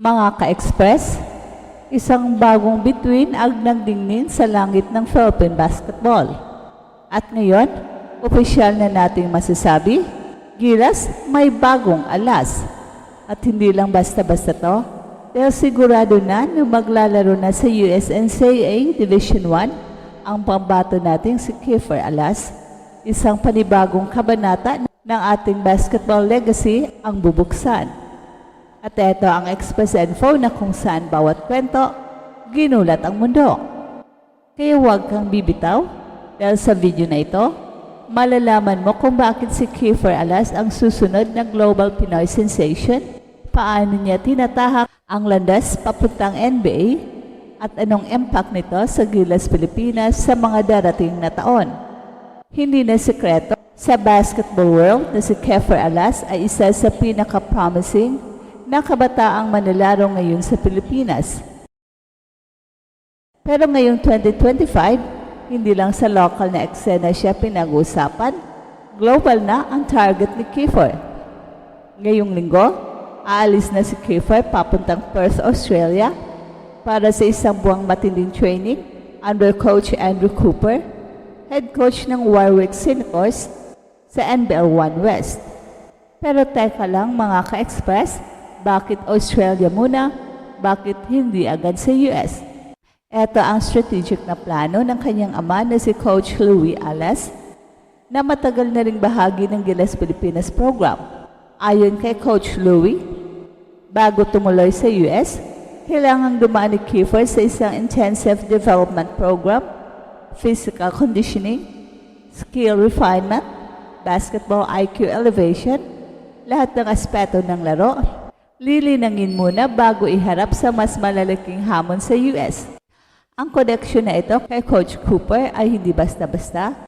Mga ka-express, isang bagong bituin ang nagdingnin sa langit ng Philippine basketball. At ngayon, opisyal na nating masasabi, Gilas may bagong alas. At hindi lang basta-basta to, dahil sigurado na maglalaro na sa USNCAA Division 1 ang pambato nating si Kiefer Alas, isang panibagong kabanata ng ating basketball legacy ang bubuksan. At ito ang Express Info na kung saan bawat kwento, ginulat ang mundo. Kaya huwag kang bibitaw dahil sa video na ito, malalaman mo kung bakit si Kiefer Alas ang susunod na Global Pinoy Sensation, paano niya tinatahak ang landas papuntang NBA, at anong impact nito sa Gilas Pilipinas sa mga darating na taon. Hindi na sekreto, sa basketball world na si Kiefer Alas ay isa sa pinaka-promising na kabataang manlalaro ngayon sa Pilipinas. Pero ngayong 2025, hindi lang sa local na eksena siya pinag-uusapan, global na ang target ni Kiefer. Ngayong linggo, aalis na si Kiefer papuntang Perth, Australia para sa isang buwang matinding training under Coach Andrew Cooper, head coach ng Warwick Senators sa NBL 1 West. Pero teka lang mga ka-express, bakit Australia muna? Bakit hindi agad sa US? Ito ang strategic na plano ng kanyang ama na si Coach Louie Alas na matagal na ring bahagi ng Gilas Pilipinas program. Ayon kay Coach Louie, bago tumuloy sa US, kailangang dumaan ni Kiefer sa isang intensive development program, physical conditioning, skill refinement, basketball IQ elevation, lahat ng aspeto ng laro, lilinangin muna bago iharap sa mas malalaking hamon sa US. Ang connection na ito kay Coach Cooper ay hindi basta-basta.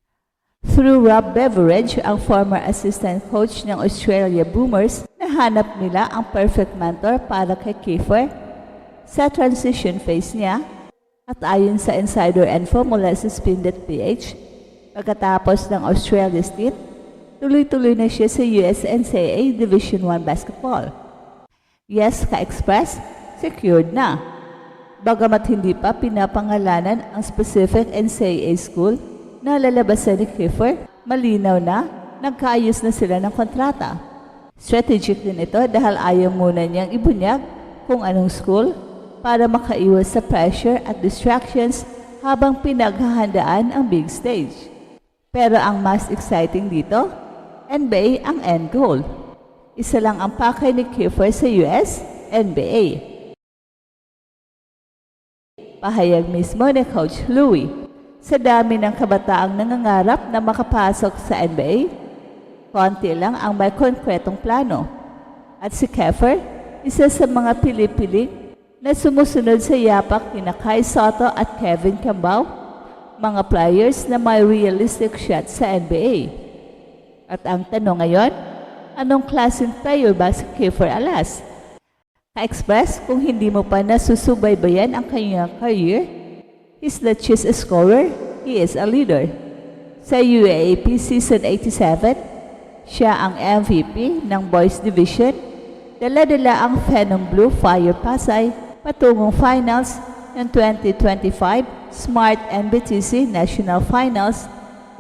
Through Rob Beveridge, ang former assistant coach ng Australia Boomers, nahanap nila ang perfect mentor para kay Kiefer sa transition phase niya. At ayon sa insider info mula sa Spin.ph, pagkatapos ng Australia stint, tuloy-tuloy na siya sa USNCAA Division 1 basketball. Yes, ka-express, secured na. Bagamat hindi pa pinapangalanan ang specific NCAA school na lalabasan ni Kiefer, malinaw na nagkaayos na sila ng kontrata. Strategic din ito dahil ayaw muna niyang ibunyag kung anong school para makaiwas sa pressure at distractions habang pinaghahandaan ang big stage. Pero ang mas exciting dito, NBA ang end goal. Isa lang ang pakay ni Kiefer sa US, NBA. Pahayag mismo ni Coach Louie, sa dami ng kabataang nangangarap na makapasok sa NBA, konti lang ang may konkretong plano. At si Kiefer, isa sa mga pili-pili na sumusunod sa yapak ni Kai Soto at Kevin Cambao, mga players na may realistic shot sa NBA. At ang tanong ngayon, anong klaseng player ba si Kiefer Alas? Ka-express, kung hindi mo pa nasusubaybayan ang kanyang career, he's not just a scorer, he is a leader. Sa UAAP Season 87, siya ang MVP ng Boys Division, dala-dala ang Phenom Blue Fire Pasay patungong finals ng 2025 Smart NBTC National Finals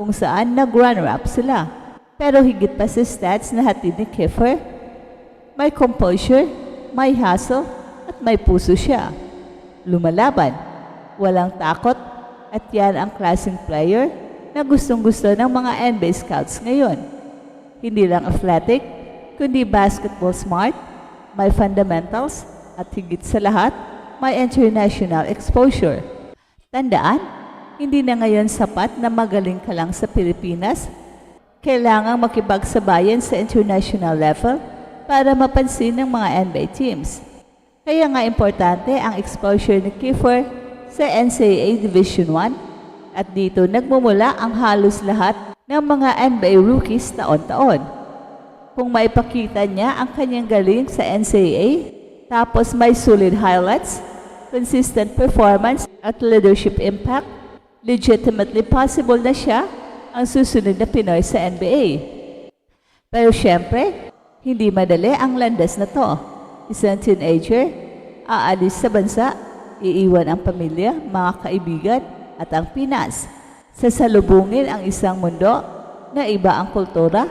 kung saan nag-runner-up sila. Pero higit pa sa stats na hatid ni Kiefer, may composure, may hustle, at may puso siya. Lumalaban, walang takot, at yan ang klaseng player na gustong-gusto ng mga NBA scouts ngayon. Hindi lang athletic, kundi basketball smart, may fundamentals, at higit sa lahat, may international exposure. Tandaan, hindi na ngayon sapat na magaling ka lang sa Pilipinas. Kailangang makipagsabayan sa international level para mapansin ng mga NBA teams. Kaya nga importante ang exposure ni Kiefer sa NCAA Division 1 at dito nagmumula ang halos lahat ng mga NBA rookies taon-taon. Kung maipakita niya ang kanyang galing sa NCAA, tapos may solid highlights, consistent performance at leadership impact, legitimately possible na siya ang susunod na Pinoy sa NBA. Pero syempre, hindi madali ang landas na to. Isang teenager, aalis sa bansa, iiwan ang pamilya, mga kaibigan at ang Pinas. Sasalubungin ang isang mundo na iba ang kultura,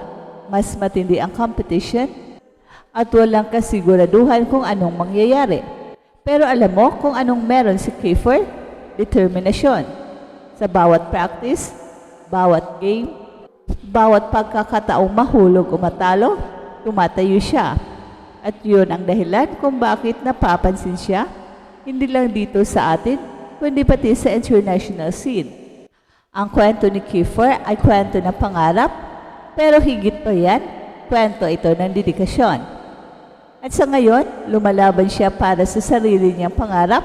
mas matindi ang competition, at walang kasiguraduhan kung anong mangyayari. Pero alam mo kung anong meron si Kiefer? Determinasyon. Sa bawat practice, bawat game, bawat pagkakataong mahulog o matalo, tumatayo siya. At yun ang dahilan kung bakit napapansin siya, hindi lang dito sa atin, kundi pati sa international scene. Ang kwento ni Kiefer ay kwento ng pangarap, pero higit pa yan, kwento ito ng dedikasyon. At sa ngayon, lumalaban siya para sa sarili niyang pangarap.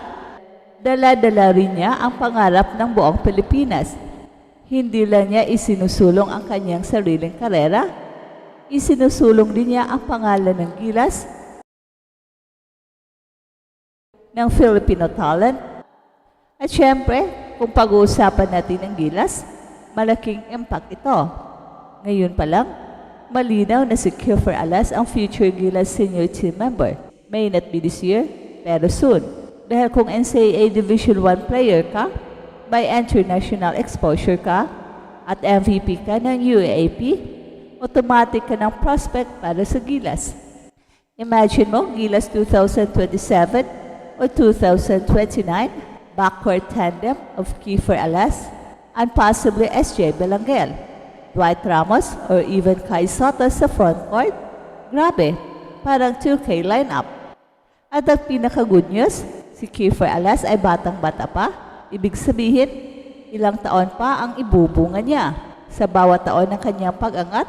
Dala-dala rin niya ang pangarap ng buong Pilipinas. Hindi lang niya isinusulong ang kanyang sariling karera, isinusulong din niya ang pangalan ng Gilas, ng Filipino talent. At syempre, kung pag-uusapan natin ang Gilas, malaking impact ito. Ngayon pa lang, malinaw na si Kiefer Alas ang future Gilas senior team member. May not be this year, pero soon. Dahil kung NCAA Division 1 player ka, by international exposure ka, at MVP ka ng UAAP, automatic ka ng prospect para sa Gilas. Imagine mo, Gilas 2027 o 2029, backcourt tandem of Kiefer Alas and possibly SJ Belangel, Dwight Ramos, or even Kai Soto sa frontcourt. Grabe, parang 2K lineup. At ang pinaka-good news, si Kiefer Alas ay batang-bata pa. Ibig sabihin, ilang taon pa ang ibubunga niya. Sa bawat taon ng kanyang pag-angat,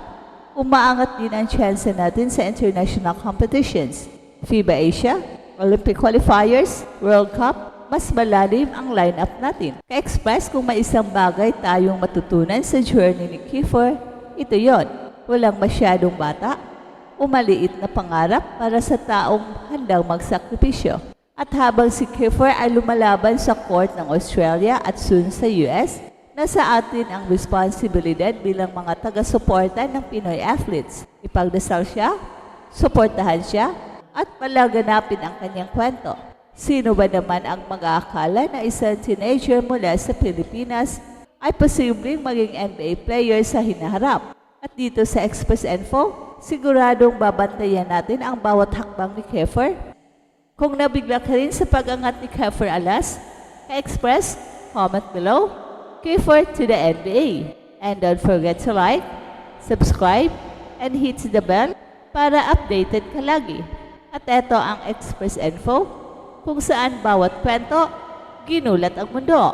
umaangat din ang chance natin sa international competitions. FIBA Asia, Olympic qualifiers, World Cup, mas malalim ang lineup natin. Ka-express, kung may isang bagay tayong matutunan sa journey ni Kiefer, ito yon. Walang masyadong bata o maliit na pangarap para sa taong handang magsakripisyo. At habang si Kiefer ay lumalaban sa court ng Australia at soon sa US, nasa atin ang responsibilidad bilang mga taga-suporta ng Pinoy athletes. Ipagdasal siya, suportahan siya, at palaganapin ang kanyang kwento. Sino ba naman ang mag-aakala na isang teenager mula sa Pilipinas ay posibleng maging NBA player sa hinaharap? At dito sa Express Info, siguradong babantayan natin ang bawat hakbang ni Kiefer. Kung nabigla ka rin sa pag-angat ni Kiefer Alas, ka-express, comment below, Kiefer to the NBA. And don't forget to like, subscribe, and hit the bell para updated ka lagi. At ito ang Express Info, kung saan bawat kwento, ginulat ang mundo.